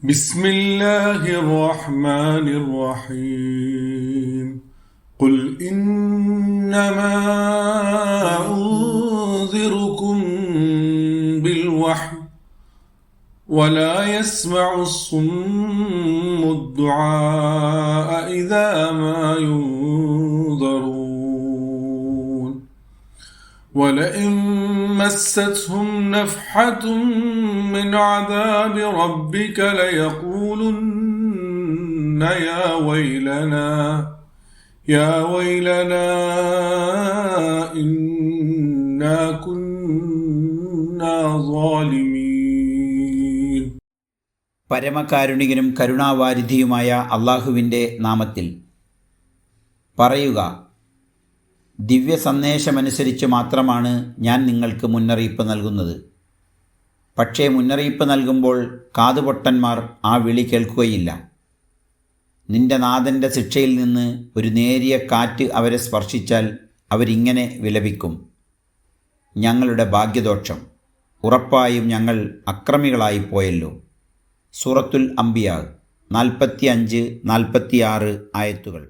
بسم الله الرحمن الرحيم قل إنما أنذركم بالوحي ولا يسمع الصم الدعاء إذا ما ينذرون ولئن مستهم نفحة من عذاب ربك ليقولن يا ويلنا إنا كنا ظالمين. പരമകാരുണികനും കരുണാവാരിധിയുമായ അള്ളാഹുവിൻ്റെ നാമത്തിൽ. പറയുക, ദിവ്യ സന്ദേശമനുസരിച്ച് മാത്രമാണ് ഞാൻ നിങ്ങൾക്ക് മുന്നറിയിപ്പ് നൽകുന്നത്. പക്ഷേ മുന്നറിയിപ്പ് നൽകുമ്പോൾ കാതുപൊട്ടന്മാർ ആ വിളി കേൾക്കുകയില്ല. നിന്റെ നാഥൻ്റെ ശിക്ഷയിൽ നിന്ന് ഒരു നേരിയ കാറ്റ് അവരെ സ്പർശിച്ചാൽ അവരിങ്ങനെ വിലപിക്കും, ഞങ്ങളുടെ ഭാഗ്യദോഷം, ഉറപ്പായും ഞങ്ങൾ അക്രമികളായിപ്പോയല്ലോ. സൂറത്തുൽ അംബിയ 45-46 ആയത്തുകൾ.